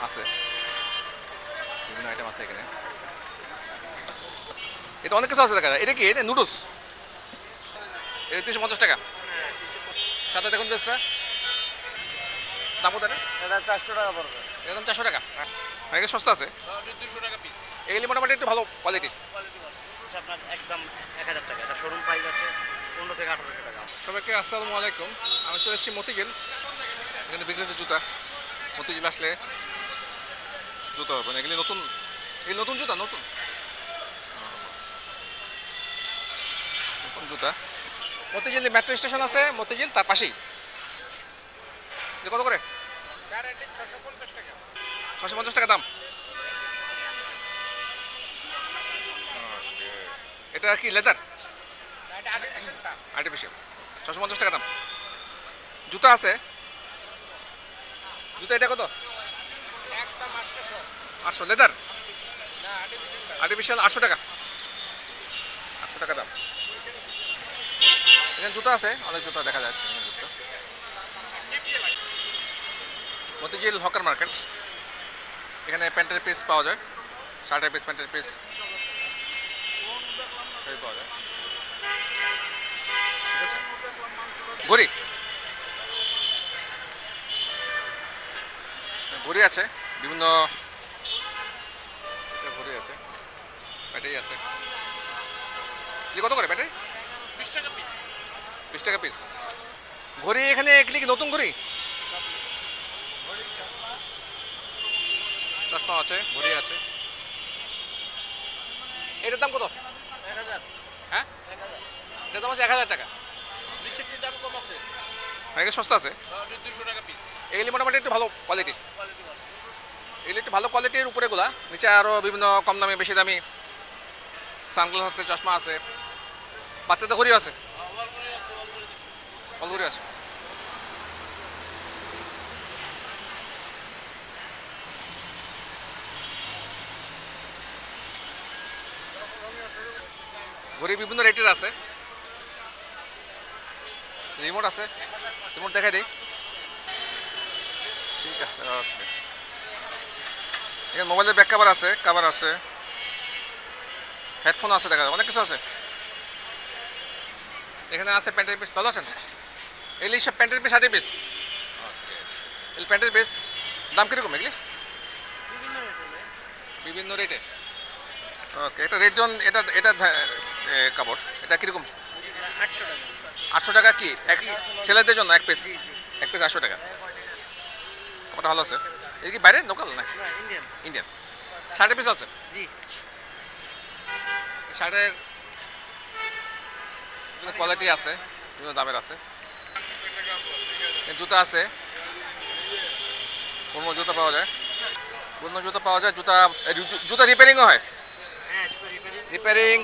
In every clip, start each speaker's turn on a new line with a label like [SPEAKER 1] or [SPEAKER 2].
[SPEAKER 1] আছে, বিভিন্ন আইটেম আছে এখানে। এটা অনেক কিছু আছে দেখা যায়। এটা কি? এটা নুডলস, এটা 350 টাকা। সাথে দেখুন টেস্টটা দাম কত?
[SPEAKER 2] এটা 400 টাকা পড়বে।
[SPEAKER 1] একদম 400 টাকা। এগুলো সস্তা আছে,
[SPEAKER 2] 200 টাকা পিস।
[SPEAKER 1] এগুলি মোটামুটি একটু ভালো কোয়ালিটি।
[SPEAKER 2] আপনার একদম 1000 টাকা। এটা শোরুম প্রাইস আছে 15 থেকে 1800 টাকা।
[SPEAKER 1] সবাইকে আসসালামু আলাইকুম। আমি চলে এসেছি মতিঝিল, এখানে বিক্রি হচ্ছে জুতা। মতিঝিল আসলে জুতা হবে না, এগুলি নতুন, এই নতুন জুতা, নতুন নতুন জুতা। মতিঝিল মেট্রো স্টেশন আছে, মতিঝিল তার পাশেই। কত করে? 650 টাকা দাম। এটা কি লেদার? আর্টিফিশিয়াল। 650 টাকা দাম। জুতা আছে, জুতা এটা কত? 800। লেদার আর্টিফিশিয়াল 800 টাকা। 800 টাকা দাম। এখানে জুতা আছে, অনেক জুতা দেখা যাচ্ছে এখানে। মতিঝিল হকার মার্কেট, এখানে প্যান্টের পিস পাওয়া যায়, শার্টের পিস, প্যান্টের পিস সবই পাওয়া যায়। ঠিক আছে, ঘড়ি, ঘড়ি আছে বিভিন্ন, ঘড়ি আছে, ব্যাটারি আছে। কত করে ব্যাটারি?
[SPEAKER 2] 20 টাকা পিস।
[SPEAKER 1] 20 টাকা পিস। ঘড়ি এখানে এগুলি কি নতুন ঘড়ি? চশমা আছে, ঘড়ি আছে। এটার দাম কত?
[SPEAKER 2] 1000।
[SPEAKER 1] হ্যাঁ,
[SPEAKER 2] 1000।
[SPEAKER 1] এটার দাম আছে 1000 টাকা।
[SPEAKER 2] নিচে দাম কম আছে।
[SPEAKER 1] এগুলো সস্তা আছে,
[SPEAKER 2] 200 টাকা পিস।
[SPEAKER 1] এগুলি মোটামুটি একটু ভালো কোয়ালিটি।
[SPEAKER 2] কোয়ালিটি ভালো।
[SPEAKER 1] এগুলি একটু ভালো কোয়ালিটির উপরেগুলা, নিচে আরও বিভিন্ন কম দামি বেশি দামি সানগ্লাস আছে, চশমা আছে, বাচ্চাদের ঘড়িও আছে, অল ঘড়ি আছে। ঘড়ি বিভিন্ন রেটের আছে, রিমোট আছে, রিমোট দেখাই দিই। ঠিক আছে, ওকে। এখানে মোবাইলের ব্যাক কাভার আছে, কাভার আছে, হেডফোন আছে, দেখা যায় অনেক কিছু আছে। এখানে আছে প্যান্টের পিস, ভালো আছেন? এগুলি সব প্যান্টের পিস, হাতের পিস। এগুলি প্যান্টের পিস, দাম কীরকম এগুলি? বিভিন্ন রেটের। ওকে, এটা রেড জোন, এটা এটা কাপড়, এটা কীরকম?
[SPEAKER 2] 800 টাকা।
[SPEAKER 1] 800 টাকা কি এক ছেলেদের জন্য? এক পিস, এক পিস 800 টাকা। কাপড়টা ভালো আছে। এটা কি বাইরে লোকাল না?
[SPEAKER 2] ইন্ডিয়ান।
[SPEAKER 1] ইন্ডিয়ান। শার্টের পিস আছে?
[SPEAKER 2] জি।
[SPEAKER 1] শার্টের কোয়ালিটি আছে, বিভিন্ন দামের আছে। জুতা আছে, পুরনো জুতা পাওয়া যায়, পুরনো জুতা পাওয়া যায়। জুতা, জুতা রিপেয়ারিংও হয়,
[SPEAKER 2] হ্যাঁ, রিপেয়ারিং।
[SPEAKER 1] রিপেয়ারিং,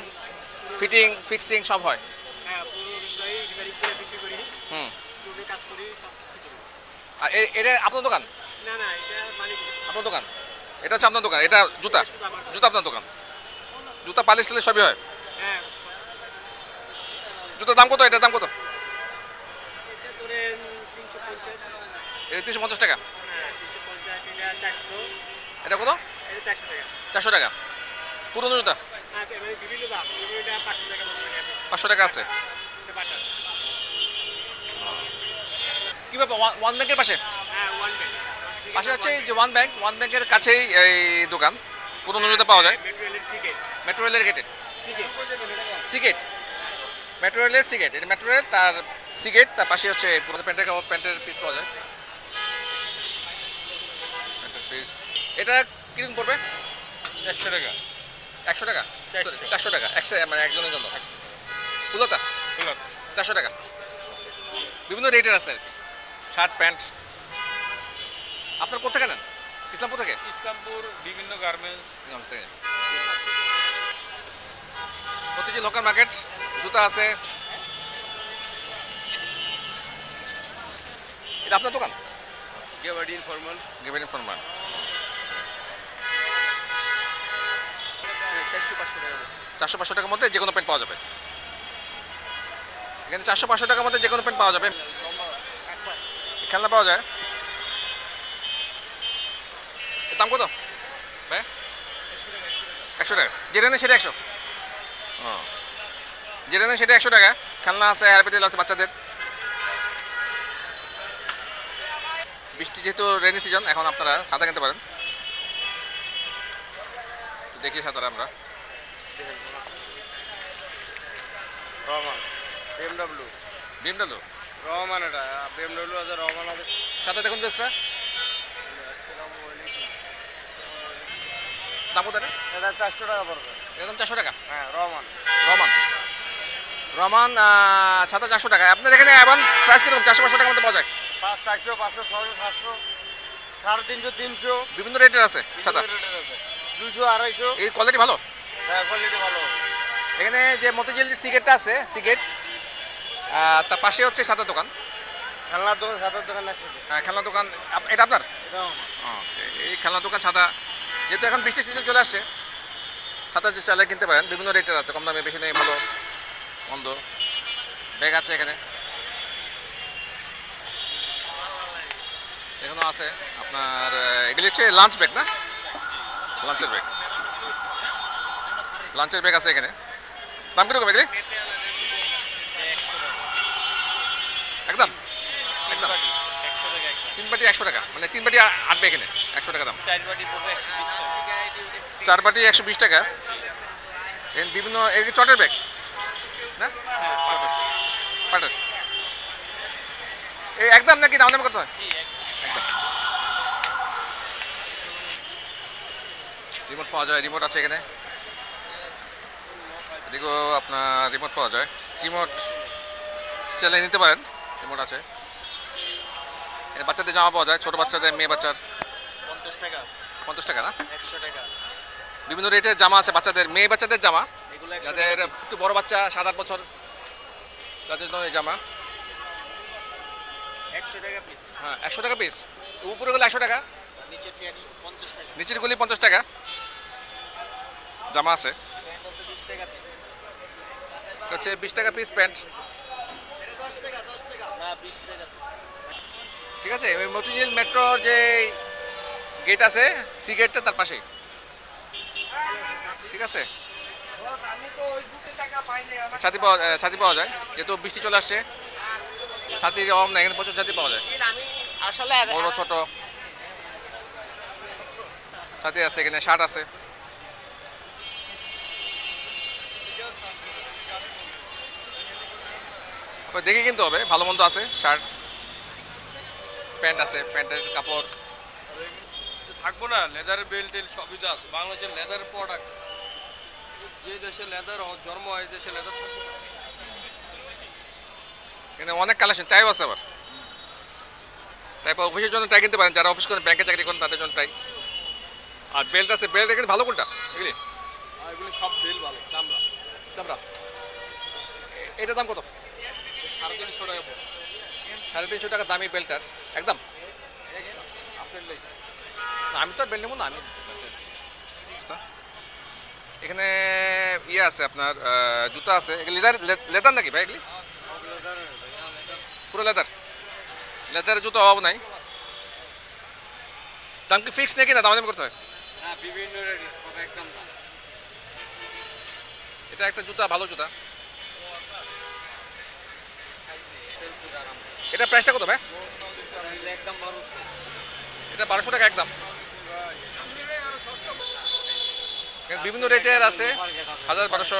[SPEAKER 1] ফিটিং, ফিক্সিং সব হয়।
[SPEAKER 2] হ্যাঁ, পুরো রিপেয়ারিং করে বিক্রি করি।
[SPEAKER 1] হুম।
[SPEAKER 2] পুরো কাজ করি, সব কিছু করি।
[SPEAKER 1] আর এটা আপনার দোকান?
[SPEAKER 2] না না, এটা মালিক।
[SPEAKER 1] আপনার দোকান? এটা হচ্ছে আপনার দোকান? এটা জুতা, জুতা আপনার দোকান? জুতা পালিশ টালিশ সবই হয়?
[SPEAKER 2] হ্যাঁ।
[SPEAKER 1] জুতার দাম কত? এটার দাম কত?
[SPEAKER 2] এটা ধরেন 350।
[SPEAKER 1] এটা 350 টাকা।
[SPEAKER 2] হ্যাঁ, 350। এটা 400।
[SPEAKER 1] এটা কত?
[SPEAKER 2] এটা 400 টাকা।
[SPEAKER 1] 400 টাকা। পুরনো জুতা
[SPEAKER 2] হ্যাঁ, মানে বিভিন্ন দাম। এটা 500 টাকা মতো লাগে।
[SPEAKER 1] 500 টাকা আছে।
[SPEAKER 2] এটা বাটা।
[SPEAKER 1] কী ব্যাপার, ওয়ান ব্যাংকের পাশে?
[SPEAKER 2] হ্যাঁ, ওয়ান ব্যাগ।
[SPEAKER 1] পাশে হচ্ছে এই যে ওয়ান ব্যাংক, ওয়ান ব্যাংকের কাছেই এই দোকান, পুরনো জুতা পাওয়া যায়।
[SPEAKER 2] মেট্রো রেলের সিগেট।
[SPEAKER 1] মেট্রো রেলের গেটে
[SPEAKER 2] সিগেট।
[SPEAKER 1] সিগেট, মেট্রো রেলের সিগেট, এটা মেট্রো রেল তার সিগেট, তার পাশে হচ্ছে পুরো প্যান্টের কাপড়, প্যান্টের পিস পাওয়া যায়, প্যান্টের পিস। এটা কিরকম পড়বে?
[SPEAKER 2] 100 টাকা।
[SPEAKER 1] 100 টাকা, 400 টাকা, মানে একজনের জন্য। ফুলতা 400 টাকা। বিভিন্ন রেটের আছে আর কি, শার্ট প্যান্ট। আপনার কোথেকে নেন? ইসলামপুর থেকে?
[SPEAKER 2] ইসলামপুর বিভিন্ন গার্মেন্টস
[SPEAKER 1] থেকে। মতিঝিল লোকাল মার্কেট, জুতা আছে। এটা আপনার দোকান?
[SPEAKER 2] Gabardine formal.
[SPEAKER 1] গেবেন ফরমান। 400-500 টাকার মধ্যে যে কোনো প্যান্ট পাওয়া যাবে এখানে। 400-500 টাকার মধ্যে যে কোনো প্যান্ট পাওয়া যাবে। খেলনা পাওয়া যায়। দাম কত ভাই? 100 টাকা। যেটা নেন সেটা 100। যেটা নেন সেটা 100 টাকা। খেলনা আছে, হ্যারপিটেল আছে বাচ্চাদের। বৃষ্টি যেহেতু রেনি সিজন, এখন আপনারা ছাতা কিনতে পারেন। দেখি ছাতাটা আমরা।
[SPEAKER 2] রহমান BMW
[SPEAKER 1] BMW
[SPEAKER 2] রহমান, এটা BMW আছে, রহমান আছে।
[SPEAKER 1] ছাতা দেখুন বেশটা দাম কত?
[SPEAKER 2] এটা 400 টাকা পড়বে।
[SPEAKER 1] একদম 400 টাকা।
[SPEAKER 2] হ্যাঁ, রহমান।
[SPEAKER 1] রহমান রহমান ছাতা 400 টাকা। আপনাদের এখানে এখন প্রাইস কিরকম? 400-500 টাকার মধ্যে পাওয়া যায়?
[SPEAKER 2] 400, 500, 600, 700, 350, 300,
[SPEAKER 1] বিভিন্ন রেটের আছে ছাতা।
[SPEAKER 2] 200, 250।
[SPEAKER 1] এই কোয়ালিটি ভালো।
[SPEAKER 2] হ্যাঁ, কোয়ালিটি ভালো।
[SPEAKER 1] এখানে যে মতিঝিল যে সিগারেটটা আছে, সিগারেট, তার পাশে হচ্ছে ছাতার দোকান।
[SPEAKER 2] খেলনার দোকান, ছাতার দোকান আছে।
[SPEAKER 1] খেলনার দোকান এটা আপনার?
[SPEAKER 2] এটাও
[SPEAKER 1] এই খেলনার দোকান ছাতা, যেহেতু এখন বৃষ্টির সিজন চলে আসছে, ছাতা যে চালে কিনতে পারেন। বিভিন্ন রেটের আছে, কম দামে, বেশি নেই, ভালো মন্দ। ব্যাগ আছে এখানে, এখানেও আছে আপনার। এগুলি হচ্ছে লাঞ্চ ব্যাগ না? লাঞ্চের ব্যাগ, লাঞ্চের ব্যাগ আছে এখানে। দাম কিরকম এগুলি? একদম একদম 3 বাটি 100 টাকা, মানে 3 বাটি আটবে এখানে 100 টাকা দাম। 4 বাটি 120 টাকা। বিভিন্ন চটের ব্যাগ না? পাটের এই একদম নাকি দাম দাম করতে হয়? একদম। রিমোট পাওয়া যায়, রিমোট আছে এখানে। এদিকেও আপনার রিমোট পাওয়া যায়, রিমোট চালিয়ে নিতে পারেন, রিমোট আছে। এখানে বাচ্চাদের জামা পাওয়া যায়, ছোটো বাচ্চাদের, মেয়ে বাচ্চার।
[SPEAKER 2] 50 টাকা,
[SPEAKER 1] 50 টাকা না?
[SPEAKER 2] 100 টাকা।
[SPEAKER 1] বিভিন্ন রেটের জামা আছে বাচ্চাদের, মেয়ে বাচ্চাদের জামা,
[SPEAKER 2] এগুলো 100
[SPEAKER 1] যাদের
[SPEAKER 2] টাকা।
[SPEAKER 1] একটু বড় বাচ্চা 7-8 বছর, তাদের জন্য এই জামা।
[SPEAKER 2] 100 টাকা পিস।
[SPEAKER 1] হ্যাঁ, 100 টাকা পিস। উপরে গুলো 100 টাকা,
[SPEAKER 2] নিচেরটি 150 টাকা।
[SPEAKER 1] নিচের গুলি 50 টাকা। জামা আছে,
[SPEAKER 2] প্যান্ট আছে 20 টাকা পিস।
[SPEAKER 1] এটা হচ্ছে 20 টাকা পিস প্যান্ট।
[SPEAKER 2] 10 টাকা, 10 টাকা। না, 20 টাকা পিস।
[SPEAKER 1] ঠিক আছে, ওই মতিঝিল মেট্রোর যে গেট আছে, সি গেটটা তার পাশেই। ঠিক আছে,
[SPEAKER 2] আমি তো ওই বুকে টাকা পাইনি।
[SPEAKER 1] ছাতি পাওয়া যায়, যেহেতু বৃষ্টি চলে আসছে, ছাতির অভাব নাই, এখানে প্রচুর ছাতি পাওয়া যায়,
[SPEAKER 2] আমি আসলে
[SPEAKER 1] বড় ছোট ছাতি আছে এখানে, শার্ট আছে। আপনার দেখে কিনতে হবে, ভালো মন্দ আছে, শার্ট প্যান্ট আছে, প্যান্টের কাপড়
[SPEAKER 3] থাকবো না, লেদারের বেল্ট টেল সবই তো আছে। বাংলাদেশের লেদার প্রোডাক্ট, যে দেশে লেদার জন্ম হয়, দেশে লেদার থাকবে।
[SPEAKER 1] এখানে অনেক কালেকশন, টাইপ আছে আবার। টাইপ অফিসের জন্য টাই কিনতে পারেন, যারা অফিস করেন, ব্যাংকে চাকরি করেন, তাদের জন্য টাই। আর বেল্ট আছে, বেল্ট এখানে ভালো কোনটা এগুলি?
[SPEAKER 3] আর এগুলি সব বেল ভালো, চামড়া।
[SPEAKER 1] চামড়া। এটার দাম কত?
[SPEAKER 3] 350 টাকা পড়ে।
[SPEAKER 1] 350 টাকা দামি বেল্টার, একদম।
[SPEAKER 3] আপনার লেগে
[SPEAKER 1] না, আমি তো আর বেল্ট নেবো না, আমি এখানে ইয়ে আছে আপনার, জুতা আছে। লেদার, লেদার নাকি ভাই এগুলি? পুরো লেদার, লেদারের জুতো অভাব নাই। দাম কি ফিক্স নাকি না দাম করতে হয়?
[SPEAKER 3] হ্যাঁ, বিভিন্ন রেট, সব একদম দাম।
[SPEAKER 1] এটা একটা জুতা, ভালো জুতা। এটা প্রাইসটা কত ভাই?
[SPEAKER 3] একদম 1200।
[SPEAKER 1] এটা 1200 টাকা একদম। এখানে বিভিন্ন রেটের আছে, 1000-1200।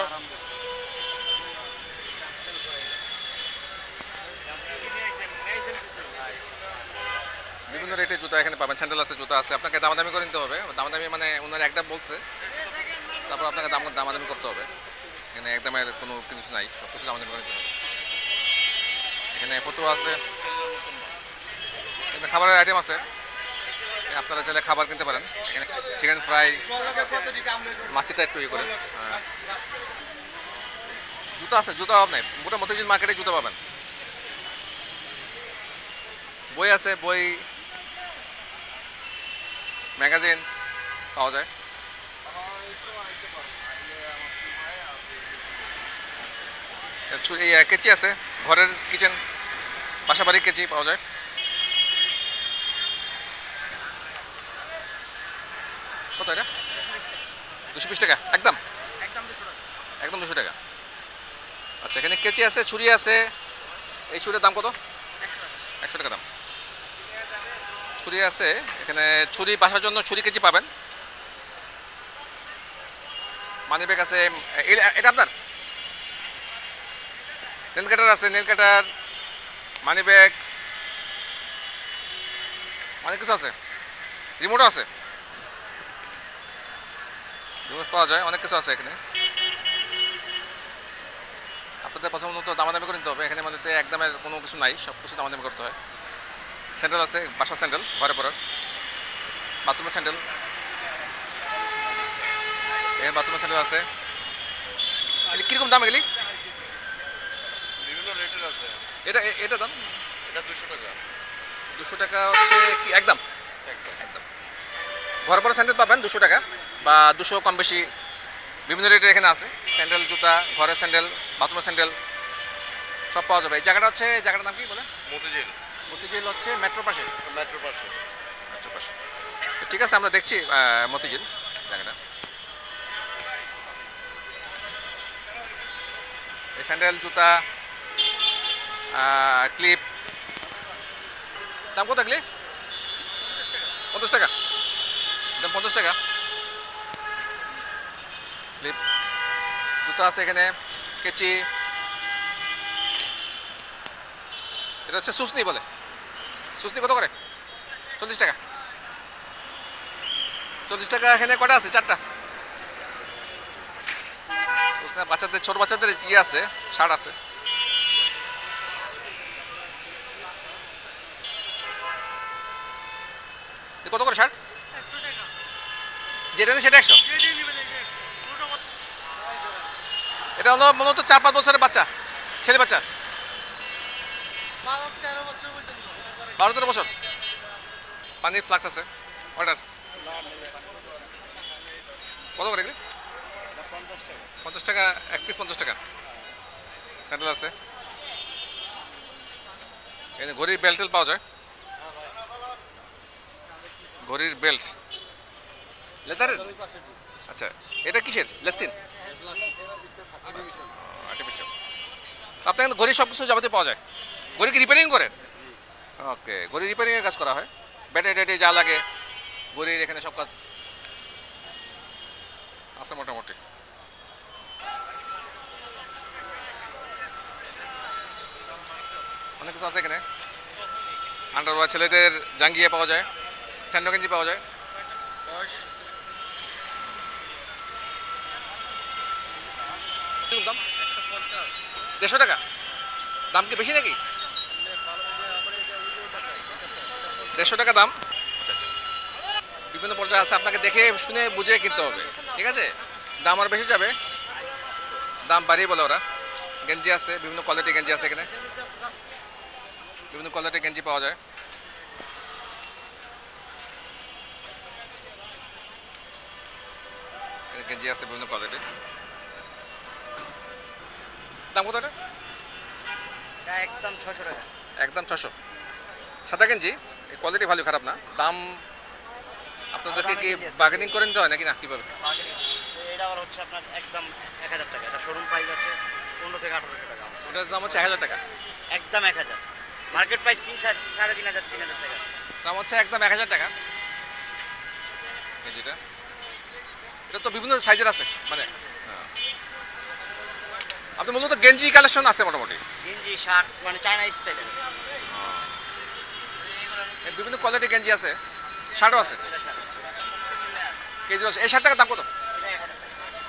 [SPEAKER 1] বিভিন্ন রেটের জুতা এখানে পাবেন, স্যান্ডেল আছে, জুতা আছে। আপনাকে দামাদামি করে নিতে হবে, দামাদামি মানে ওনার একটা বলছে, তারপর আপনাকে দামাদামি করতে হবে। এখানে একদমের কোনো কিছু নাই, সব কিছু দামাদামি করে নিতে হবে। এখানে ফটো আছে, এখানে খাবারের আইটেম আছে, আপনারা চাইলে খাবার কিনতে পারেন। এখানে চিকেন ফ্রাই, মাছিটা একটু ইয়ে করে। জুতা আছে, জুতা অভাব নাই, মোটামুটি মার্কেটে জুতা পাবেন। বই আছে, বই, ম্যাগাজিন পাওয়া যায়। এই কেচি আছে, ঘরের কিচেন, বাসাবাড়ির কেচি পাওয়া যায়। কত এটা? 220 টাকা একদম
[SPEAKER 2] একদম 200 টাকা।
[SPEAKER 1] একদম 200 টাকা। আচ্ছা, এখানে কেচি আছে, ছুরি আছে। এই ছুরির দাম কত? 100 টাকা দাম। ছুরি আছে এখানে, ছুরি বাসার জন্য ছুরি কেজি পাবেন। মানি ব্যাগ আছে। এটা আপনার? নেল কাটার আছে, নেল কাটার, মানি ব্যাগ, অনেক কিছু আছে। রিমোটও আছে, রিমোট পাওয়া যায়, অনেক কিছু আছে এখানে। আপনাদের পছন্দ মতো দামাদামি করে নিতে হবে। এখানে মানে একদমের কোনো কিছু নাই, সব কিছু দামাদামি করতে হয়। স্যান্ডেল আছে, বাসার স্যান্ডেল, ঘরে পরার, বাথরুমের স্যান্ডেল, এখানে বাথরুমের স্যান্ডেল আছে। এগুলি কীরকম দাম এগুলি?
[SPEAKER 3] বিভিন্ন রেটের আছে।
[SPEAKER 1] এটা দাম?
[SPEAKER 3] এটা 200 টাকা।
[SPEAKER 1] 200 টাকা হচ্ছে কি একদম? একদম। ঘরে পরা স্যান্ডেল পাবেন 200 টাকা বা 200 কম বেশি, বিভিন্ন রেটের এখানে আছে। স্যান্ডেল, জুতা, ঘরের স্যান্ডেল, বাথরুমের স্যান্ডেল সব পাওয়া যাবে। এই জায়গাটা হচ্ছে, জায়গাটার নাম কি বলে?
[SPEAKER 3] মতিঝিল।
[SPEAKER 1] মতিঝিল হচ্ছে মেট্রোর পাশে।
[SPEAKER 3] মেট্রোর পাশে।
[SPEAKER 1] মেট্রোর পাশে। তো ঠিক আছে, আমরা দেখছি মতিঝিল জায়গাটা। এই স্যান্ডেল, জুতা, ক্লিপ দাম কত এগুলি? 50 টাকা। দাম 50 টাকা। ক্লিপ, জুতা আছে এখানে, কেচি। এটা হচ্ছে সুসনি বলে। সুসনি কত করে? 40 টাকা। 40 টাকা। এখানে কটা আছে? 4টা। সুসনি বাচ্চাদের, ছোট বাচ্চাদের ইয়ে আছে, শার্ট আছে। কত করে শার্ট? যেটা নেই সেটা 100। এটা হলো মূলত 4-5 বছরের বাচ্চা, ছেলে বাচ্চা। 12-13 বছর। পানির ফ্লাক্স আছে, অর্ডার। কত করে এগুলি? 50 টাকা এক পিস। 50 টাকা। স্যান্ডেল আছে এখানে। ঘড়ির বেল্ট পাওয়া যায়, ঘড়ির বেল্ট লেদারের। আচ্ছা, এটা কিসের? লেস্টিন, আর্টিফিশিয়াল। আপনার এখানে ঘড়ি সব কিছু যাবতীয় পাওয়া যায়। ঘড়ি কি রিপেয়ারিং করেন? ওকে, ঘড়ি রিপেয়ারিংয়ের কাজ করা হয়। ব্যাটারি ট্যাটারি যা লাগে ঘড়ির এখানে সব কাজ আছে মোটামুটি। অনেক কিছু আছে এখানে। আন্ডারওয়্যার, ছেলেদের জাঙ্গিয়া পাওয়া যায়, স্যান্ডো গেঞ্জি পাওয়া যায়। 150 টাকা। দাম কি বেশি নাকি? 150 টাকা দাম। আচ্ছা আচ্ছা, বিভিন্ন পর্যায়ে আছে, আপনাকে দেখে শুনে বুঝে কিনতে হবে, ঠিক আছে? দাম আর বেশি যাবে, দাম বাড়িয়ে বলে ওরা। গেঞ্জি আছে, বিভিন্ন কোয়ালিটির গেঞ্জি আছে এখানে, বিভিন্ন কোয়ালিটির গেঞ্জি পাওয়া যায়। গেঞ্জি আছে বিভিন্ন কোয়ালিটি। দাম কত এটা?
[SPEAKER 2] এটা একদম 600 টাকা।
[SPEAKER 1] একদম 600। সাদা গেঞ্জি, কোয়ালিটি ভালো, খারাপ না। দাম আপনাদেরকে কি বার্গেনিং করে নিতে হয় নাকি না কীভাবে?
[SPEAKER 2] এটা আবার হচ্ছে আপনার একদম 1000 টাকা। এটা শোরুম প্রাইস আছে 15 থেকে 1800 টাকা।
[SPEAKER 1] ওটার দাম হচ্ছে 1000 টাকা।
[SPEAKER 2] একদম 1000। মার্কেট প্রাইস 3,500 3,000 টাকা।
[SPEAKER 1] দাম হচ্ছে একদম 1000 টাকা গেঞ্জিটা। এটা তো বিভিন্ন সাইজের আছে, মানে আপনি মূলত গেঞ্জি কালেকশন আছে মোটামুটি।
[SPEAKER 2] গেঞ্জি, শার্ট, মানে চায়না স্টাইলের।
[SPEAKER 1] বিভিন্ন কোয়ালিটির গেঞ্জি আছে, শার্টও আছে, কেজি আছে। এই শার্টটার দাম কত?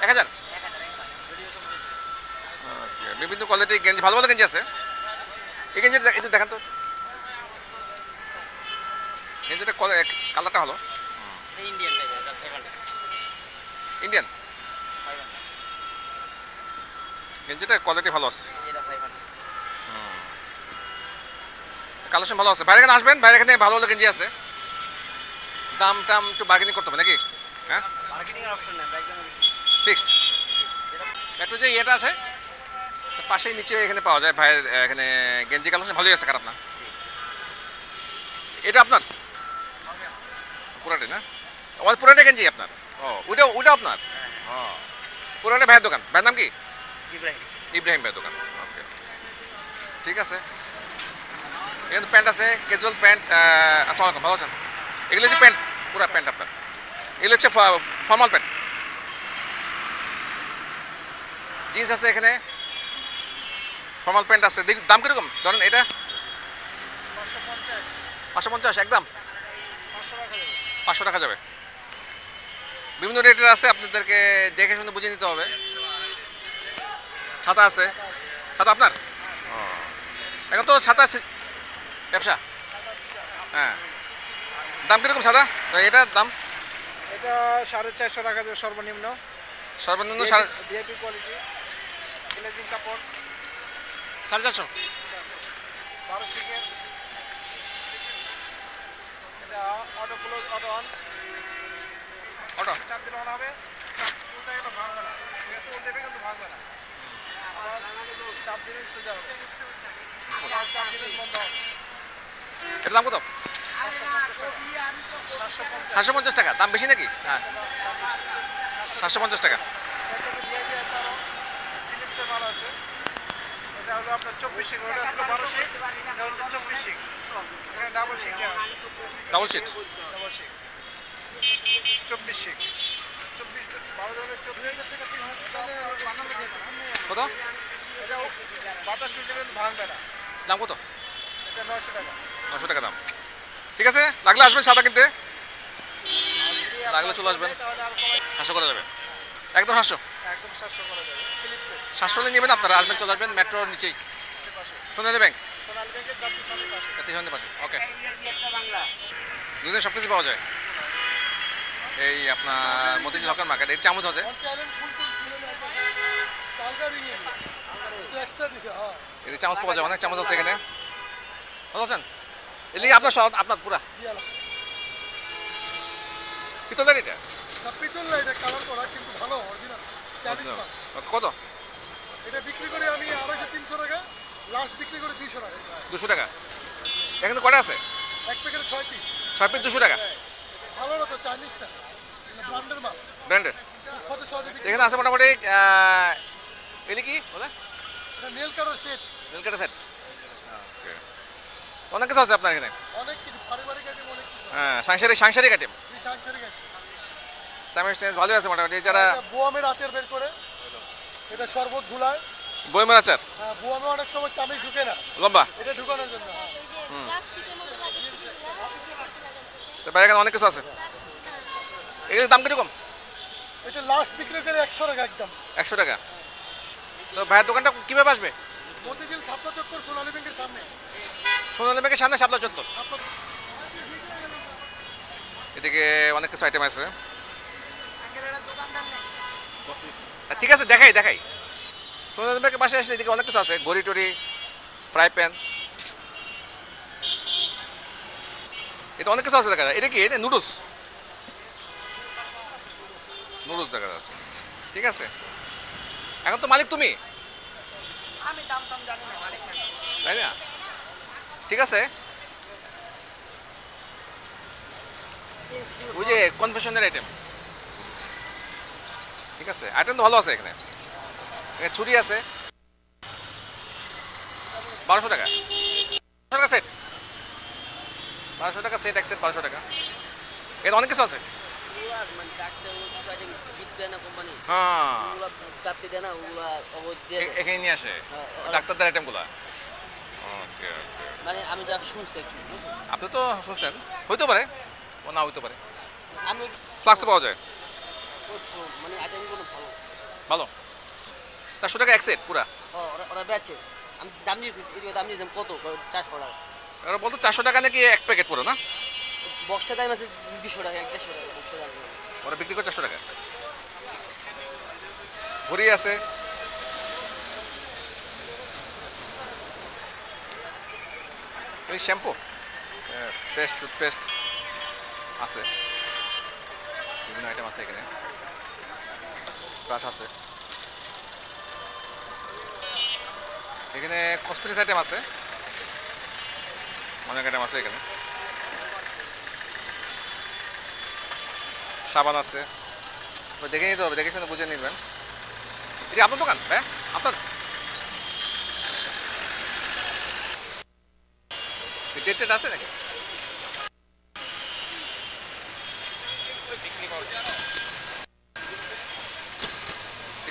[SPEAKER 1] 1000। বিভিন্ন কোয়ালিটির গেঞ্জি, ভালো ভালো গেঞ্জি আছে। এই গেঞ্জিটা একটু দেখান তো, গেঞ্জিটা কালারটা ভালো।
[SPEAKER 2] ইন্ডিয়ান টাইপের, এটা 500।
[SPEAKER 1] ইন্ডিয়ান গেঞ্জিটার কোয়ালিটি ভালো আছে,
[SPEAKER 2] এটা 500।
[SPEAKER 1] কালেকশন ভালো আছে। বাইরে এখানে আসবেন, বাইরে এখানে ভালো ভালো গেঞ্জি আছে। দাম টাম একটু বার্গেনিং করতে হবে নাকি? হ্যাঁ,
[SPEAKER 2] মার্কেটিং এর অপশন নেই, একদম
[SPEAKER 1] ফিক্সড। একটু যে ইয়েটা আছে তার পাশেই নিচে এখানে পাওয়া যায় ভাইয়ের এখানে গেঞ্জি কালেকশন ভালোই আছে, খারাপ না। এটা আপনার পুরাটাই না? আমার পুরাটা গেঞ্জি আপনার? ও ওটা ওটা আপনার? ও পুরাটা ভাইয়ের দোকান। ভাইয়ের নাম কি?
[SPEAKER 2] ইব্রাহিম।
[SPEAKER 1] ইব্রাহিম ভাইয়ের দোকান। ওকে ঠিক আছে। এখানে প্যান্ট আছে, ক্যাজুয়াল প্যান্ট। আসসালামু আলাইকুম, ভালো আছেন? এগুলো হচ্ছে প্যান্ট, পুরা প্যান্ট আপনার। এগুলো হচ্ছে ফর্মাল প্যান্ট। জিন্স আছে এখানে, ফর্মাল প্যান্ট আছে। দাম কিরকম ধরেন? এটা 550 একদম 500 টাকা যাবে। বিভিন্ন রেটের আছে, আপনাদেরকে দেখে শুনে বুঝে নিতে হবে। ছাতা আছে। ছাতা আপনার? এখন তো ছাতা ব্যবসা। হ্যাঁ, দাম কিরকম ছাতা? এটার দাম
[SPEAKER 4] এটা 450 টাকা দেবে সর্বনিম্ন।
[SPEAKER 1] সর্বনিম্ন
[SPEAKER 4] ডিএপি কোয়ালিটি গ্লেজিং কাপড়
[SPEAKER 1] 450।
[SPEAKER 4] 12 শিকের। এটা auto close auto on.
[SPEAKER 1] Auto
[SPEAKER 4] চাপ দিলে অন হবে, চাপ উল্টা গেলে ভাঙবে না। ঠিক আছে, উল্টে কিন্তু ভাঙবে না। আবার চাপ দিলে সোজা হবে, আবার চাপ দিলে বন্ধ হবে।
[SPEAKER 1] এটার দাম কত? 750 টাকা। দাম বেশি নাকি? হ্যাঁ, 750 টাকা।
[SPEAKER 4] ডিআইপি আছে, আরো ফিলিপসের মাল আছে। এটা হলো আপনার 24 শিক, ওটা ছিল 12 শিক, এটা হচ্ছে 24 শিক। এখানে ডাবল শিক দেওয়া আছে,
[SPEAKER 1] ডাবল শিট।
[SPEAKER 4] ডাবল শিক 24 শিক। 24 12 ধরনের 24 থেকে 3000
[SPEAKER 1] কত?
[SPEAKER 4] এটা বাতাস উঠে কিন্তু ভাঙবে না।
[SPEAKER 1] দাম কত?
[SPEAKER 4] এটা 900 টাকা।
[SPEAKER 1] 900 টাকা দাম। ঠিক আছে, লাগলে আসবেন সাদা কিনতে। লাগলে চলে আসবেন,
[SPEAKER 4] তাহলে আর কমাই
[SPEAKER 1] 500 করা যাবে। একদম 500।
[SPEAKER 4] একদম 700 করা যাবে। ফিলিপসের
[SPEAKER 1] 700 নেবেন আপনারা, আসবেন, চলে আসবেন মেট্রোর নিচেই,
[SPEAKER 4] পাশে,
[SPEAKER 1] সোনালী ব্যাংক,
[SPEAKER 4] সোনালী ব্যাংকের জাতীয় সামনে পাশে।
[SPEAKER 1] জাতীয় সন্ধ্যে পাশে। ওকে, দুধের সব কিছু পাওয়া যায়। এই আপনার মতিঝিল হকার মার্কেট। এর চামচ আছে, এর চামচ পাওয়া যায়, অনেক চামচ আছে এখানে। ভালো আছেন? এদিকে আপনার সব আপনার পুরা পিতলের এটা
[SPEAKER 5] পিতল না, এটা কালার করা কিন্তু ভালো অরিজিনাল চাইনিজ মাল।
[SPEAKER 1] কত?
[SPEAKER 5] এটা বিক্রি করি আমি 250-300 টাকা, লাস্ট বিক্রি করি 200 টাকা।
[SPEAKER 1] 200 টাকা। এখানে কটা আছে?
[SPEAKER 5] এক প্যাকেটে 6 পিস।
[SPEAKER 1] 6 পিস 200 টাকা।
[SPEAKER 5] ভালো না তো চাইনিজটা, ব্র্যান্ডের মাল,
[SPEAKER 1] ব্র্যান্ডের।
[SPEAKER 5] কত সহজে বিক্রি।
[SPEAKER 1] এখানে আছে মোটামুটি এলি কি বলে
[SPEAKER 5] এটা নেল কাটার সেট,
[SPEAKER 1] নীলকাটা সেট। অনেক কিছু আছে আপনার এখানে।
[SPEAKER 5] অনেক কিছু পারিবারিক আইটেম, অনেক কিছু।
[SPEAKER 1] হ্যাঁ, সাংসারিক আইটেম।
[SPEAKER 5] এই সাংসারিক আইটেম।
[SPEAKER 1] চামের স্টেজ ভালোই আছে মোটামুটি। যারা
[SPEAKER 5] এটা বোয়ামের আচার বের করে, এটা শরবত গুলায়।
[SPEAKER 1] বইমের আচার
[SPEAKER 5] হ্যাঁ, বোয়ামে অনেক সময় চামিচ ঢুকে না,
[SPEAKER 1] লম্বা,
[SPEAKER 5] এটা ঢুকানোর জন্য। হ্যাঁ,
[SPEAKER 6] প্লাস্টিকের মতো লাগে ছুটিগুলো
[SPEAKER 1] তারপরে এখানে অনেক কিছু আছে। এগুলোর দাম কিরকম?
[SPEAKER 5] এটা লাস্ট বিক্রি করে 100 টাকা একদম।
[SPEAKER 1] 100 টাকা। তো ভাইয়ের দোকানটা কীভাবে আসবে?
[SPEAKER 5] মতিঝিল শাপলা চক্কর সোনালী ব্যাংকের সামনে।
[SPEAKER 1] সোনালী ব্যাংকের সামনে শাপলা চত্বর।
[SPEAKER 5] শাপলা
[SPEAKER 1] এদিকে অনেক কিছু আইটেম আছে। ঠিক আছে, দেখাই। সোনালী ব্যাংকের পাশে আসলে এদিকে অনেক কিছু আছে, ঘড়ি টড়ি, ফ্রাই প্যান, এটা অনেক কিছু আছে দেখা যায়। এটা কি? এটা নুডলস দেখা যাচ্ছে। ঠিক আছে, এখন তো মালিক তুমি,
[SPEAKER 4] আমি দাম টাম জানি না, মালিক না।
[SPEAKER 1] তাই না? ঠিক আছে, ওই যে কনফেশনের আইটেম। ঠিক আছে, আইটেম তো ভালো আছে এখানে। এখানে ছুরি আছে 1200 টাকা। 1200 টাকা সেট, 1200 টাকা সেট, এক সেট 1200 টাকা। এখানে অনেক কিছু আছে। হ্যাঁ, এখানে নিয়ে আসে ডাক্তারদের আইটেমগুলা। ওকে,
[SPEAKER 7] মানে আমি যা শুনছি
[SPEAKER 1] আপনি তো শুনছেন, হইতে পারে ও না হইতে পারে।
[SPEAKER 7] আমি
[SPEAKER 1] ফ্লাক্সে পাওয়া যায়
[SPEAKER 7] মানে আইটেমগুলো ভালো।
[SPEAKER 1] ভালো। 400 টাকা এক সেট পুরা।
[SPEAKER 7] ওরা বেচে, আমি দাম দিয়েছি, এদিকে দাম দিয়েছিলাম কত 400 টাকা।
[SPEAKER 1] ওরা বলতো 400 টাকা নাকি এক প্যাকেট পুরো না?
[SPEAKER 7] বক্সের দাম আছে 200 টাকা, 150 টাকা বক্সের দাম।
[SPEAKER 1] ওরা বিক্রি করে 400 টাকা। ঘড়ি আছে, শ্যাম্পু, পেস্ট, টুথপেস্ট আছে, বিভিন্ন আইটেম আছে এখানে। ব্রাশ আছে এখানে, কসমেটিক্স আইটেম আছে, অনেক আইটেম আছে এখানে। সাবান আছে, দেখে নিতে হবে, দেখে শুনে বুঝে নিবেন। এটি আপনার দোকান? হ্যাঁ আপনার ডেট আছে নাকি?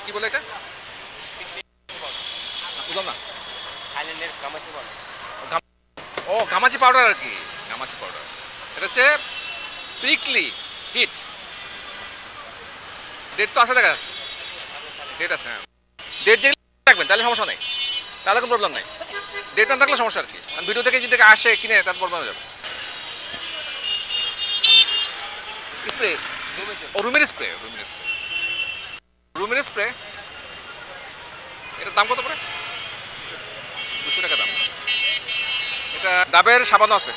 [SPEAKER 1] কি বলে এটা? বুঝলাম না। ও গামাচি পাউডার আর কি, গামাচি পাউডার। এটা হচ্ছে প্রিকলি হিট। ডেট তো আছে, দেখা যাচ্ছে ডেট আছে। হ্যাঁ, ডেট যেগুলো রাখবেন তাহলে সমস্যা নেই, তাহলে কোনো প্রবলেম নেই। ডেট না থাকলে সমস্যা আর কি। ভিডিও থেকে যদি আসে কিনে তার প্রবলেম হয়ে যাবে। স্প্রে, ও রুমের স্প্রে, রুমের স্প্রে। এটার দাম কত করে? 200 টাকা দাম। এটা ডাবের সাবানও আছে,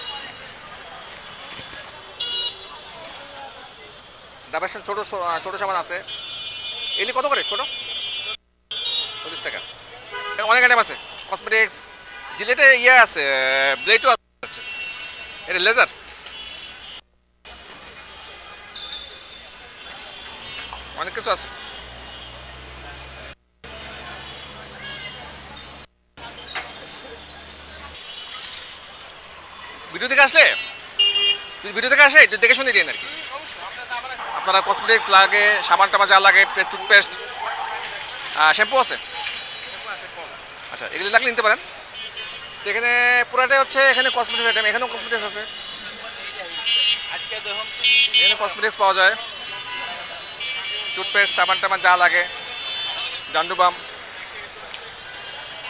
[SPEAKER 1] ডাবের ছোট ছোট সাবান আছে। এগুলি কত করে ছোট? 40 টাকা। অনেক আইটেম আছে, কসমেটিক্স, জিলেটে ইয়ে আছে, ব্লেডও আছে। এটা লেজার, অনেক কিছু আছে। ভিডিও থেকে আসলে, যদি ভিডিও থেকে আসে একটু দেখে শুনে দিন আর কি। আপনারা কসমেটিক্স লাগে, সাবান টাবান যা লাগে, টুথপেস্ট, শ্যাম্পু আছে। আচ্ছা, এগুলো লাগলে নিতে পারেন। তো এখানে পুরাটাই হচ্ছে এখানে কসমেটিক্স আইটেম। এখানেও কসমেটিক্স আছে, এখানে কসমেটিক্স পাওয়া যায়, টুথপেস্ট, সাবান টাবান যা লাগে। জান্ডু বাম,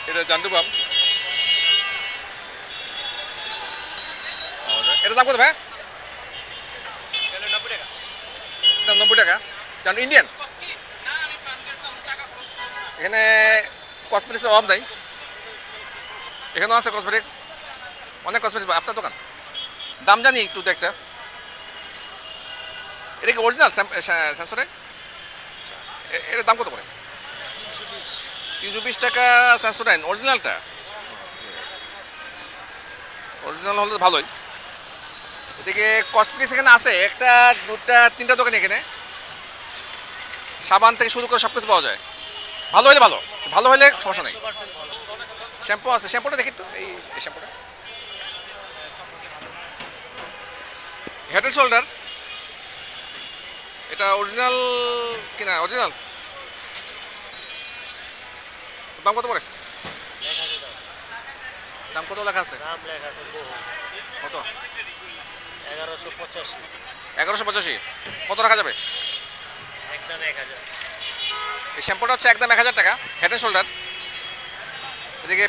[SPEAKER 1] এটা জান্ডু বাম। এটার দাম কত ভাই? 90 টাকা। জান ইন্ডিয়ান। এখানে কসমেটিক্সের অভাব নাই, এখানেও আছে কসমেটিক্স, অনেক কসমেটিক্স। আপনার দোকান দাম জানি একটু একটা। এটা কি অরিজিনাল সেন্সরে? এটার দাম কত করে? 320 টাকা সেন্সোডাইন অরিজিনালটা। অরিজিনাল হলে ভালোই। এদিকে কসমেটিক্স এখানে আছে একটা, দুটা, তিনটা দোকান। এখানে সাবান থেকে শুরু করে সব কিছু পাওয়া যায়। ভালো হলে ভালো, ভালো হলে সমস্যা নেই। শ্যাম্পু আছে, শ্যাম্পুটা দেখি তো। এই শ্যাম্পুটা হেড অ্যান্ড শোল্ডার, এটা অরিজিনাল কিনা? অরিজিনাল। দাম কত পড়ে? দাম কত লেখা আছে? কত? 1185। কত রাখা যাবে? এই শ্যাম্পুটা হচ্ছে একদম 1000 টাকা, হেড অ্যান্ড শোল্ডার। এদিকে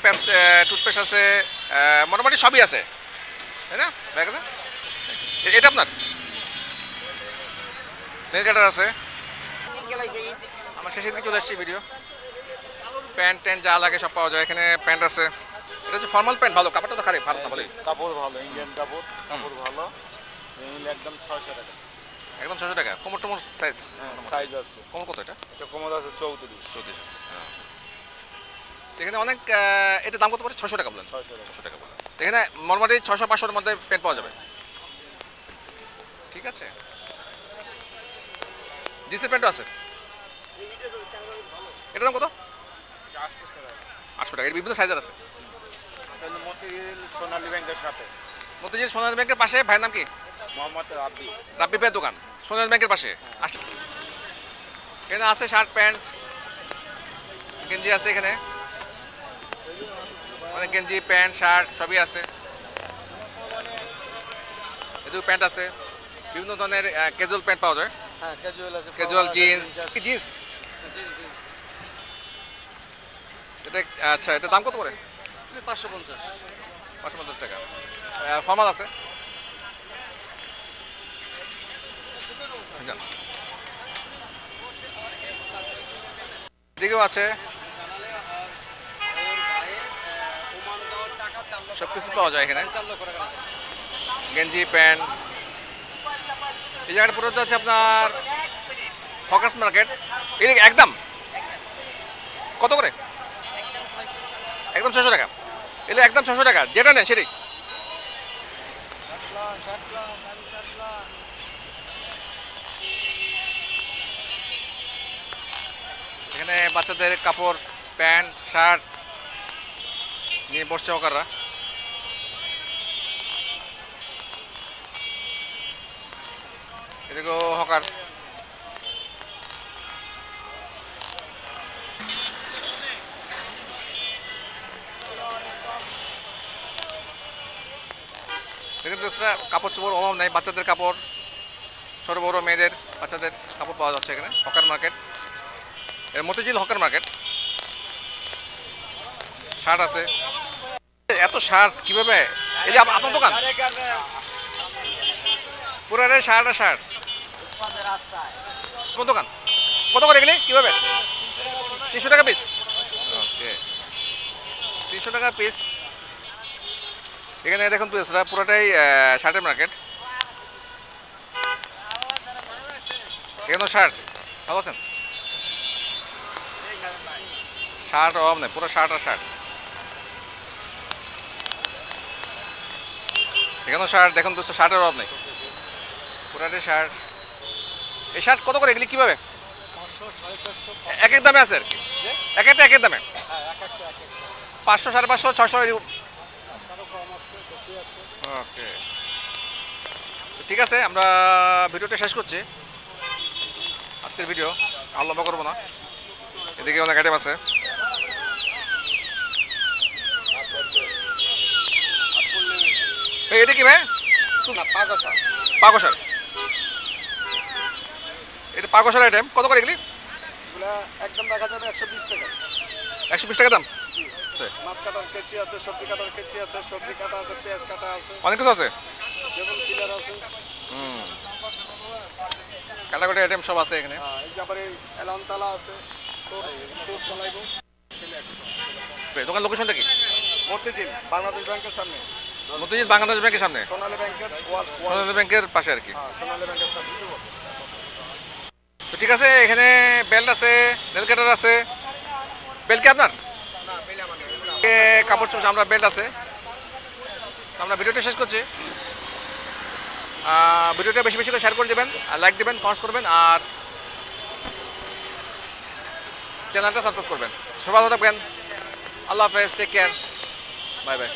[SPEAKER 1] টুথপেস্ট আছে, মোটামুটি সবই আছে, তাই না? ব্যাগ আছে। এটা আপনার নেল কাটার আছে। আমার শেষের দিকে চলে আসছি ভিডিও। প্যান্ট ট্যান্ট যা লাগে সব পাওয়া যায় এখানে। প্যান্ট আছে, এটা হচ্ছে ফর্মাল প্যান্ট। ভালো কাপড়টা তো খারাপ, ভালো না বলেই।
[SPEAKER 8] কাপড় ভালো, ইন্ডিয়ান কাপড়, কাপড় ভালো। এগুলো একদম 600 টাকা।
[SPEAKER 1] একদম 600 টাকা। কোমর টোমর সাইজ?
[SPEAKER 8] সাইজ আছে।
[SPEAKER 1] কোমর কত এটা?
[SPEAKER 8] এটা কোমর আছে 34।
[SPEAKER 1] এখানে অনেক, এটা দাম কত পড়ে? 600 টাকা বলেন।
[SPEAKER 8] 600
[SPEAKER 1] টাকা বলেন। এখানে মোটামুটি 600-500-এর মধ্যে প্যান্ট পাওয়া যাবে। ঠিক আছে, জিন্সের প্যান্টও আছে। এটার দাম কত? 800 টাকা। এর বিভিন্ন সাইজের আছে।
[SPEAKER 8] মতিঝিল সোনালী ব্যাংকের সাথে।
[SPEAKER 1] মতিঝিল সোনালী ব্যাংকের পাশে। ভাইয়ের নাম কি?
[SPEAKER 8] মোহাম্মদ রাব্বি।
[SPEAKER 1] রাব্বি ভাইয়ের দোকান সোনালী ব্যাংকের পাশে আসলে। এখানে আছে শার্ট প্যান্ট, গেঞ্জি আছে। এখানে অনেক গেঞ্জি, প্যান্ট, শার্ট সবই আছে। এদিকে প্যান্ট আছে, বিভিন্ন ধরনের ক্যাজুয়াল প্যান্ট পাওয়া যায়।
[SPEAKER 7] হ্যাঁ, ক্যাজুয়াল আছে,
[SPEAKER 1] ক্যাজুয়াল জিন্স। জিন্স এটা আচ্ছা, এটা দাম কত করে? 550 টাকা। ফর্মাল আছে। এদিকেও আছে, সব কিছু পাওয়া যায় এখানে। গেঞ্জি, প্যান্ট। এই জায়গাটা পুরো হচ্ছে আপনার হকার্স মার্কেট। এদিকে একদম কত করে? একদম 600 টাকা। এলে একদম 600 টাকা, যেটা নেন সেটাই। এখানে বাচ্চাদের কাপড়, প্যান্ট, শার্ট নিয়ে বসছে হকাররা। এদিকেও হকার। দেখেন দোস্তরা, কাপড় চোপড় অভাব নাই, বাচ্চাদের কাপড়, ছোট বড় মেয়েদের বাচ্চাদের কাপড় পাওয়া যাচ্ছে এখানে। হকার মার্কেট, এর মতিঝিল হকার মার্কেট। শার্ট আছে, এত শার্ট কিভাবে? এই যে আপনার দোকান পুরাটাই শার্ট আর শার্ট। কোন দোকান? কত করে এগুলি কিভাবে? 300 টাকা পিস। ওকে, 300 টাকা পিস। এখানে দেখুন তো পুরোটাই শার্টের মার্কেট। এখানে শার্ট ভালো আছেন? শার্ট অভাব নেই, পুরো শার্ট আর শার্ট। এখানেও শার্ট দেখুন তো, শার্টের অভাব নেই, পুরাটাই শার্ট। এই শার্ট কত করে এগুলি কিভাবে? এক এক দামে আছে আর কি, এক একটা এক এক দামে। 500, 550, 600। ওকে, ঠিক আছে, আমরা ভিডিওটা শেষ করছি। আজকের ভিডিও আর লম্বা করবো না। এদিকে অনেক আইটেম আছে। এটা কি ভাই? পাকসার। এটা পাকসার আইটেম কত করে এগুলি?
[SPEAKER 5] একদম রাখা যাবে 120 টাকা।
[SPEAKER 1] 120 টাকা দাম।
[SPEAKER 5] মাছ কাটার কেচি আছে, সবজি কাটার কেচি আছে, সবজি কাটা আছে, পেঁয়াজ কাটা আছে,
[SPEAKER 1] অনেক কিছু আছে,
[SPEAKER 5] যেমন পিলার আছে।
[SPEAKER 1] কাটাকুটি আইটেম সব আছে এখানে।
[SPEAKER 5] এই যে আবার এই এলানতালা আছে, চোখ চালাইব।
[SPEAKER 1] দোকান লোকেশনটা কি?
[SPEAKER 5] মতিঝিল বাংলাদেশ ব্যাংকের সামনে,
[SPEAKER 1] মতিঝিল বাংলাদেশ ব্যাংকের সামনে,
[SPEAKER 5] সোনালী ব্যাংকের
[SPEAKER 1] সোনালী ব্যাংকের পাশে আর কি।
[SPEAKER 5] সোনালী ব্যাংকের সামনে।
[SPEAKER 1] তো ঠিক আছে, এখানে বেল্ট আছে, নেল কাটার আছে। বেল্ট কি আপনার? কাপড় চোপড় আমরা বেল্ট আছে। আমরা ভিডিওটা শেষ করছি। ভিডিওটা বেশি বেশি করে শেয়ার করে দেবেন, আর লাইক দেবেন, কমেন্টস করবেন, আর চ্যানেলটা সাবস্ক্রাইব করবেন। সবাই ভালো থাকবেন। আল্লাহ হাফেজ, টেক কেয়ার, বাই বাই।